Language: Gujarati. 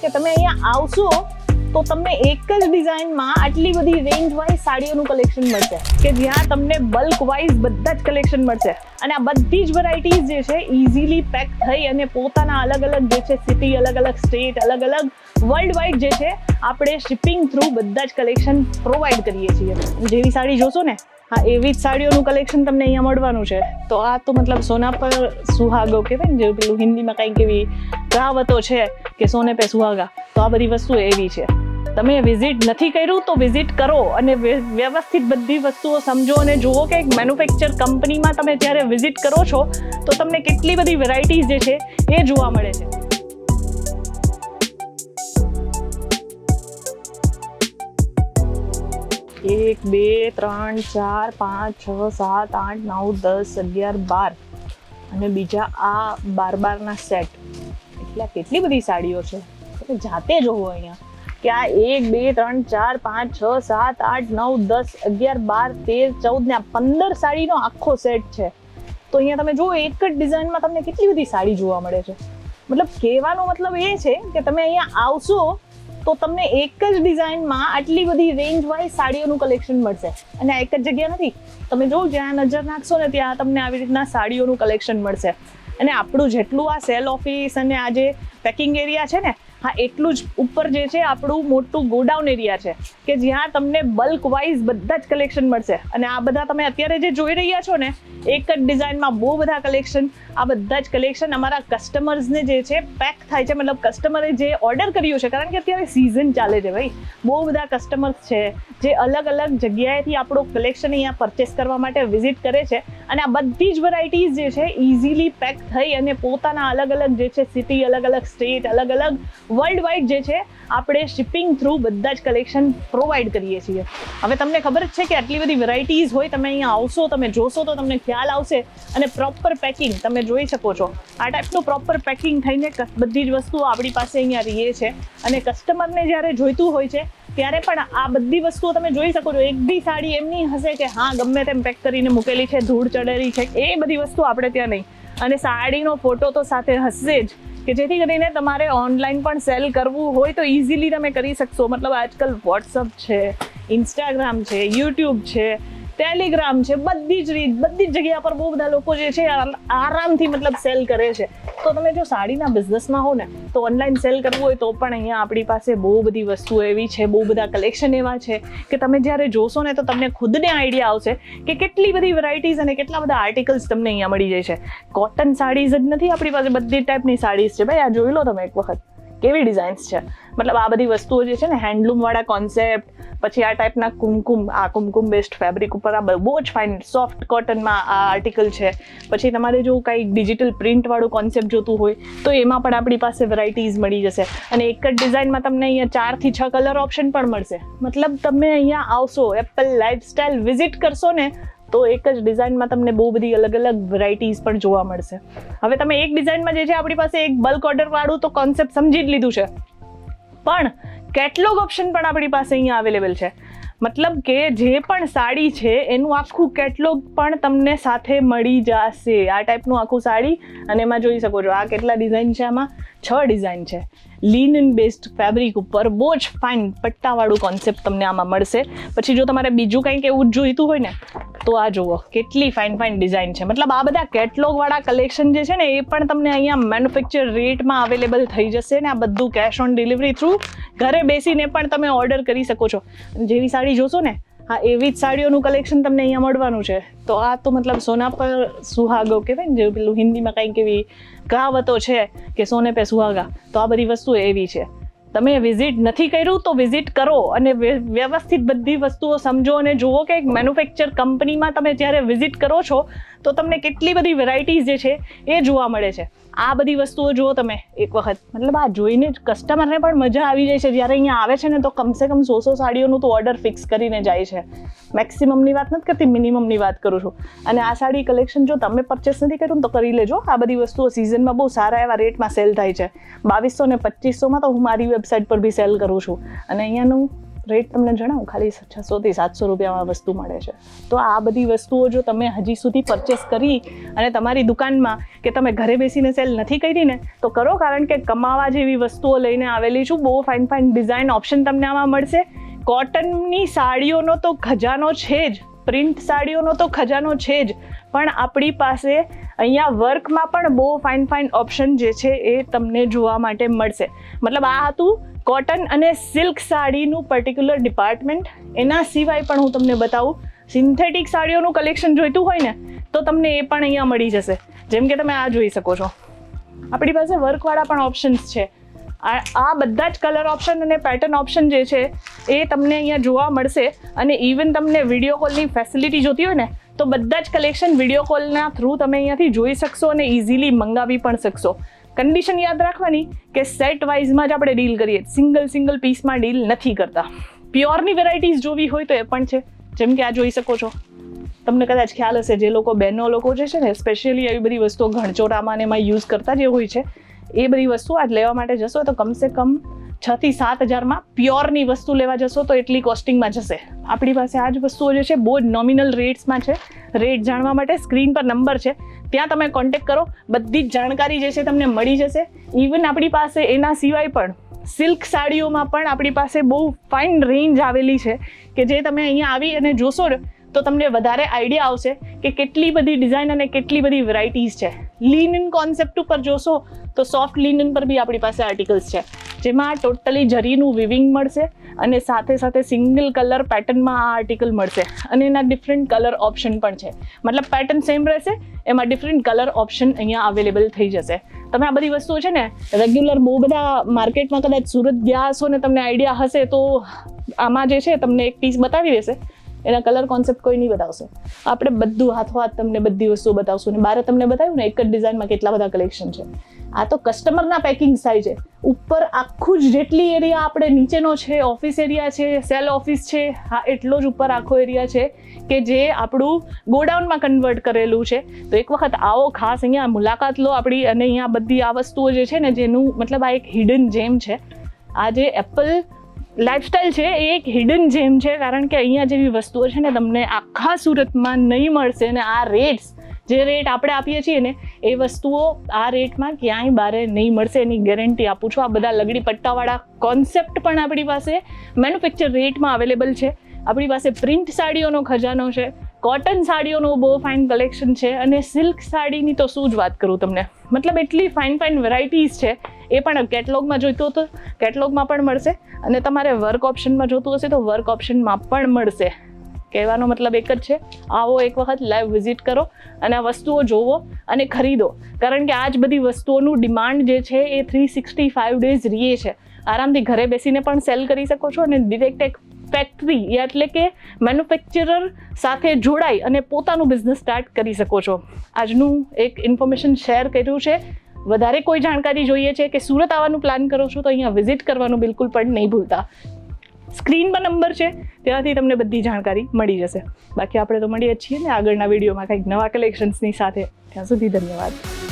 કે તમે અહીંયા આવશો તો તમને એક જ ડિઝાઇનમાં આટલી બધી રેન્જ વાઇઝ સાડીઓનું કલેક્શન મળશે કે જ્યાં તમને બલ્ક વાઇઝ બધા જ કલેક્શન મળશે. અને આ બધી જ વેરાયટીઝ જે છે ઇઝીલી પેક થઈ અને પોતાના અલગ અલગ જે છે સિટી, અલગ અલગ સ્ટેટ, અલગ અલગ વર્લ્ડ વાઇડ જે છે આપણે શિપિંગ થ્રુ બધા જ કલેક્શન પ્રોવાઈડ કરીએ છીએ. જેવી સાડી જોશો ને, હા એવી જ સાડીઓનું કલેક્શન તમને અહીંયા મળવાનું છે. તો આ તો મતલબ સોના પર સુહાગો કહેવાય ને, જે પેલું હિન્દીમાં કંઈક એવી કહાવતો છે કે સોને પે સુહાગા, તો આ બધી વસ્તુ એવી છે. તમે વિઝિટ નથી કર્યું તો વિઝિટ કરો અને વ્યવસ્થિત બધી વસ્તુઓ સમજો અને જુઓ કે એક મેન્યુફેક્ચર કંપનીમાં તમે જ્યારે વિઝિટ કરો છો તો તમને કેટલી બધી વેરાયટીઝ જે છે એ જોવા મળે છે. એક, બે, ત્રણ, 4, 5, 6, 7, 8, 9, 10, 11, 12 અને બીજા આ 12 સેટ. એટલે કેટલી બધી સાડીઓ છે, તમે જાતે જોવો અહીંયા કે આ 1, 2, 3, 4, 5, 6, 7, 8, 9, 10, 11, 12, 13, 14 ને 15 સાડીનો આખો સેટ છે. તો અહીંયા તમે જુઓ એક જ ડિઝાઇનમાં તમને કેટલી બધી સાડી જોવા મળે છે. મતલબ કહેવાનો મતલબ એ છે કે તમે અહીંયા આવશો તો તમને એક જ ડિઝાઇનમાં આટલી બધી રેન્જ વાઇઝ સાડીઓનું કલેક્શન મળશે. અને આ એક જ જગ્યા નથી, તમે જો જ્યાં નજર નાખશો ને ત્યાં તમને આવી રીતના સાડીઓનું કલેક્શન મળશે. અને આપણું જેટલું આ સેલ ઓફિસ અને આ જે પેકિંગ એરિયા છે ને, હા એટલું જ ઉપર જે છે આપણું મોટું ગોડાઉન એરિયા છે કે જ્યાં તમને બલ્ક વાઇઝ બધા જ કલેક્શન મળશે. અને આ બધા તમે અત્યારે જે જોઈ રહ્યા છો ને, એક જ ડિઝાઇનમાં બહુ બધા કલેક્શન, આ બધા જ કલેક્શન અમારા કસ્ટમર્સને જે છે પેક થાય છે. મતલબ કસ્ટમરે જે ઓર્ડર કર્યું છે, કારણ કે અત્યારે સિઝન ચાલે છે ભાઈ, બહુ બધા કસ્ટમર્સ છે જે અલગ અલગ જગ્યાએથી આપણું કલેક્શન અહીંયા પરચેસ કરવા માટે વિઝિટ કરે છે. અને આ બધી જ વેરાયટીઝ જે છે ઇઝીલી પેક થઈ અને પોતાના અલગ અલગ જે છે સિટી, અલગ અલગ સ્ટેટ, અલગ અલગ વર્લ્ડ વાઇડ જે છે આપણે શિપિંગ થ્રુ બધા જ કલેક્શન પ્રોવાઈડ કરીએ છીએ. હવે તમને ખબર જ છે કે આટલી બધી વેરાયટીઝ હોય, તમે અહીંયા આવશો, તમે જોશો તો તમને ખ્યાલ આવશે. અને પ્રોપર પેકિંગ તમે જોઈ શકો છો, આ ટાઈપનું પ્રોપર પેકિંગ થઈને બધી જ વસ્તુઓ આપણી પાસે અહીંયા રહીએ છે. અને કસ્ટમરને જ્યારે જોઈતું હોય છે ત્યારે પણ આ બધી વસ્તુઓ તમે જોઈ શકો છો. એક બી સાડી એમની હશે કે હા ગમે તેમ પેક કરીને મૂકેલી છે, ધૂળ ચડેલી છે, એ બધી વસ્તુ આપણે ત્યાં નહીં. અને સાડીનો ફોટો તો સાથે હશે જ કે જેથી કરીને તમારે ઓનલાઈન પણ સેલ કરવું હોય તો ઇઝીલી તમે કરી શકશો. મતલબ આજકાલ વોટ્સઅપ છે, ઇન્સ્ટાગ્રામ છે, યુટ્યુબ છે, ટેલિગ્રામ છે, બધી જ જગ્યા પર બહુ બધા લોકો જે છે આરામથી મતલબ સેલ કરે છે. તો તમે જો સાડીના બિઝનેસમાં હો ને તો ઓનલાઈન સેલ કરવું હોય તો પણ અહીંયા આપણી પાસે બહુ બધી વસ્તુઓ એવી છે, બહુ બધા કલેક્શન એવા છે કે તમે જ્યારે જોશો ને તો તમને ખુદને આઈડિયા આવશે કે કેટલી બધી વેરાયટીઝ અને કેટલા બધા આર્ટિકલ્સ તમને અહીંયા મળી જાય છે. કોટન સાડીઝ જ નથી આપણી પાસે, બધી ટાઈપની સાડીઝ છે. ભાઈ આ જોઈ લો તમે એક વખત કેવી ડિઝાઇન્સ છે. મતલબ આ બધી વસ્તુઓ જે છે ને હેન્ડલૂમ વાળા કોન્સેપ્ટ, પછી આ ટાઈપના કુમકુમ બેસ્ડ ફેબ્રિક ઉપર આ બહુ જ ફાઇન સોફ્ટ કોટનમાં આ આર્ટિકલ છે. પછી તમારે જો કંઈ ડિજિટલ પ્રિન્ટ વાળું કોન્સેપ્ટ જોતું હોય તો એમાં પણ આપણી પાસે વેરાયટીઝ મળી જશે. અને એક જ ડિઝાઇનમાં તમને અહીંયા 4 થી 6 કલર ઓપ્શન પણ મળશે. મતલબ તમે અહીંયા આવશો, એપલ લાઇફસ્ટાઇલ વિઝિટ કરશો ને તો એક જ ડિઝાઇનમાં તમને બહુ બધી અલગ અલગ વેરાયટીઝ પણ જોવા મળશે. હવે તમે એક ડિઝાઇનમાં જે છે આપણી પાસે એક બલ્ક ઓર્ડર વાળું તો કોન્સેપ્ટ સમજી જ લીધું છે, પણ કેટલોગ ઓપ્શન પણ આપણી પાસે અહીંયા અવેલેબલ છે. મતલબ કે જે પણ સાડી છે એનું આખું કેટલોગ પણ તમને સાથે મળી જશે. આ ટાઈપનું આખું સાડી, અને એમાં જોઈ શકો છો આ કેટલા ડિઝાઇન છે, આમાં 6 ડિઝાઇન છે. લિનન બેસ્ડ ફેબ્રિક ઉપર બહુ જ ફાઇન પટ્ટાવાળું કોન્સેપ્ટ તમને આમાં મળશે. પછી જો તમારે બીજું કંઈક એવું જોઈતું હોય ને તો આ જુઓ કેટલી ફાઇન ડિઝાઇન છે. મતલબ આ બધા કેટલોગ વાળા કલેક્શન જે છે ને એ પણ તમને અહીંયા મેન્યુફેક્ચર રેટમાં અવેલેબલ થઈ જશે. ને આ બધું કેશ ઓન ડિલિવરી થ્રુ ઘરે બેસીને પણ તમે ઓર્ડર કરી શકો છો. જેવી સાડી જોશો ને, હા એવી જ સાડીઓનું કલેક્શન તમને અહીંયા મળવાનું છે. તો આ તો મતલબ સોના પર સુહાગો કહેવાય ને, જે પેલું હિન્દીમાં કંઈક એવી કહાવતો છે કે સોને પે સુહાગા, તો આ બધી વસ્તુ એવી છે. તમે વિઝિટ નથી કર્યું તો વિઝિટ કરો અને વ્યવસ્થિત બધી વસ્તુઓ સમજો અને જુઓ કે એક મેન્યુફેક્ચર કંપનીમાં તમે જ્યારે વિઝિટ કરો છો તો તમને કેટલી બધી વેરાયટીઝ જે છે એ જોવા મળે છે. આ બધી વસ્તુઓ જુઓ તમે એક વખત, મતલબ આ જોઈને જ કસ્ટમરને પણ મજા આવી જાય છે. જ્યારે અહીંયા આવે છે ને તો કમસે કમ 100 સાડીઓનું તો ઓર્ડર ફિક્સ કરીને જાય છે. મેક્સિમમની વાત નથી કરતી, મિનિમમની વાત કરું છું. અને આ સાડી કલેક્શન જો તમે પરચેસ નથી કર્યું તો કરી લેજો. આ બધી વસ્તુઓ સિઝનમાં બહુ સારા એવા રેટમાં સેલ થાય છે. 2200 ને 2500માં તો હું મારી વેબસાઇટ પર બી સેલ કરું છું. અને અહીંયાનું રેટ તમને જણાવું, ખાલી 600 થી 700 રૂપિયામાં વસ્તુ મળે છે. તો આ બધી વસ્તુઓ જો તમે હજી સુધી પરચેસ કરી અને તમારી દુકાનમાં કે તમે ઘરે બેસીને સેલ નથી કરી ને તો કરો, કારણ કે કમાવા જેવી વસ્તુઓ લઈને આવેલી છું. બહુ ફાઇન ફાઇન ડિઝાઇન ઓપ્શન તમને આમાં મળશે. કોટનની સાડીઓનો તો ખજાનો છે જ, પ્રિન્ટ સાડીઓનો તો ખજાનો છે જ, પણ આપણી પાસે અહીંયા વર્કમાં પણ બહુ ફાઇન ફાઇન ઓપ્શન જે છે એ તમને જોવા માટે મળશે. મતલબ આ હતું કોટન અને સિલ્ક સાડીનું પર્ટિક્યુલર ડિપાર્ટમેન્ટ. એના સિવાય પણ હું તમને બતાવું, સિન્થેટિક સાડીઓનું કલેક્શન જોઈતું હોય ને તો તમને એ પણ અહીંયા મળી જશે. જેમ કે તમે આ જોઈ શકો છો, આપણી પાસે વર્કવાળા પણ ઓપ્શન્સ છે. આ બધા જ કલર ઓપ્શન અને પેટર્ન ઓપ્શન જે છે એ તમને અહીંયા જોવા મળશે. અને ઇવન તમને વિડીયો કોલની ફેસિલિટી જોતી હોય ને તો બધા જ કલેક્શન વિડીયો કોલના થ્રુ તમે અહીંયાથી જોઈ શકશો અને ઇઝીલી મંગાવી પણ શકશો. કન્ડિશન યાદ રાખવાની કે સેટ વાઇઝમાં જ આપણે ડીલ કરીએ, સિંગલ પીસમાં ડીલ નથી કરતા. પ્યોરની વેરાયટીઝ જોવી હોય તો એ પણ છે. જેમ કે આ જોઈ શકો છો, તમને કદાચ ખ્યાલ હશે, જે લોકો બહેનો લોકો જે છે ને સ્પેશિયલી એવી બધી વસ્તુઓ ઘણચોરામાં ને એમાં યુઝ કરતા જે હોય છે એ બધી વસ્તુ આજ લેવા માટે જશો તો કમસે કમ 6 થી 7 હજારમાં પ્યોરની વસ્તુ લેવા જશો તો એટલી કોસ્ટિંગમાં જશે. આપણી પાસે આ જ વસ્તુઓ જે છે બહુ જ નોમિનલ રેટ્સમાં છે. રેટ જાણવા માટે સ્ક્રીન પર નંબર છે, ત્યાં તમે કોન્ટેક્ટ કરો, બધી જ જાણકારી જે છે તમને મળી જશે. ઇવન આપણી પાસે એના સિવાય પણ સિલ્ક સાડીઓમાં પણ આપણી પાસે બહુ ફાઇન રેન્જ આવેલી છે કે જે તમે અહીંયા આવી અને જોશો ને તો તમને વધારે આઈડિયા આવશે કે કેટલી બધી ડિઝાઇન અને કેટલી બધી વેરાયટીઝ છે. લિનન કોન્સેપ્ટ ઉપર જોશો તો સોફ્ટ લિનન પર બી આપણી પાસે આર્ટિકલ્સ છે, જેમાં ટોટલી જરીનું વિવિંગ મળશે અને સાથે સિંગલ કલર પેટર્નમાં આ આર્ટિકલ મળશે. અને એના ડિફરન્ટ કલર ઓપ્શન પણ છે. મતલબ પેટર્ન સેમ રહેશે, એમાં ડિફરન્ટ કલર ઓપ્શન અહીંયા અવેલેબલ થઈ જશે. તમે આ બધી વસ્તુઓ છે ને રેગ્યુલર બહુ બધા માર્કેટમાં કદાચ સુરત ગયા હશો ને તમને આઈડિયા હશે તો આમાં જે છે તમને એક પીસ બતાવી દેશે, એના કલર કોન્સેપ્ટ કોઈ નહીં બતાવશે. આપણે બધું હાથોહાથ તમને બધી વસ્તુઓ બતાવશું. ને બારે તમને બતાવ્યું ને એક જ ડિઝાઇનમાં કેટલા બધા કલેક્શન છે. આ તો કસ્ટમરના પેકિંગ થાય છે. ઉપર આખું જ જેટલી એરિયા આપણે નીચેનો છે, ઓફિસ એરિયા છે, સેલ ઓફિસ છે, હા એટલો જ ઉપર આખો એરિયા છે કે જે આપણું ગોડાઉનમાં કન્વર્ટ કરેલું છે. તો એક વખત આવો, ખાસ અહીંયા મુલાકાત લો આપણી. અને અહીંયા બધી આ વસ્તુઓ જે છે ને જેનું મતલબ આ એક હિડન જેમ છે. આ જે એપલ લાઇફસ્ટાઇલ છે એ એક હિડન જેમ છે, કારણ કે અહીંયા જેવી વસ્તુઓ છે ને તમને આખા સુરતમાં નહીં મળશે. અને આ રેટ્સ, જે રેટ આપણે આપીએ છીએ ને એ વસ્તુઓ આ રેટમાં ક્યાંય બારે નહીં મળશે, એની ગેરંટી આપું છું. આ બધા લગડી પટ્ટાવાળા કોન્સેપ્ટ પણ આપણી પાસે મેન્યુફેક્ચર રેટમાં અવેલેબલ છે. આપણી પાસે પ્રિન્ટ સાડીઓનો ખજાનો છે, કોટન સાડીઓનો બહુ ફાઇન કલેક્શન છે, અને સિલ્ક સાડીની તો શું જ વાત કરું તમને. મતલબ એટલી ફાઇન વેરાયટીઝ છે. એ પણ કેટલોગમાં જોઈતું હતું કેટલોગમાં પણ મળશે, અને તમારે વર્ક ઓપ્શનમાં જોતું હશે તો વર્ક ઓપ્શનમાં પણ મળશે. કહેવાનો મતલબ એક જ છે, આવો એક વખત લાઈવ વિઝિટ કરો અને આ વસ્તુઓ જોવો અને ખરીદો. કારણ કે આ જ બધી વસ્તુઓનું ડિમાન્ડ જે છે એ 365 ડેઝ રહે છે. આરામથી ઘરે બેસીને પણ સેલ કરી શકો છો અને ડિરેક્ટ એક ફેક્ટરી એટલે કે મેન્યુફેક્ચરર સાથે જોડાઈ અને પોતાનું બિઝનેસ સ્ટાર્ટ કરી શકો છો. આજનું એક ઇન્ફોર્મેશન શેર કર્યું છે. વધારે કોઈ જાણકારી જોઈએ છે કે સુરત આવવાનું પ્લાન કરો છો તો અહીંયા વિઝિટ કરવાનું બિલકુલ પણ નહીં ભૂલતા. સ્ક્રીન પર નંબર છે, ત્યાંથી તમને બધી જાણકારી મળી જશે. બાકી આપણે તો મળીએ જ છીએ ને આગળના વિડીયોમાં કંઈક નવા કલેક્શન્સની સાથે. ત્યાં સુધી ધન્યવાદ.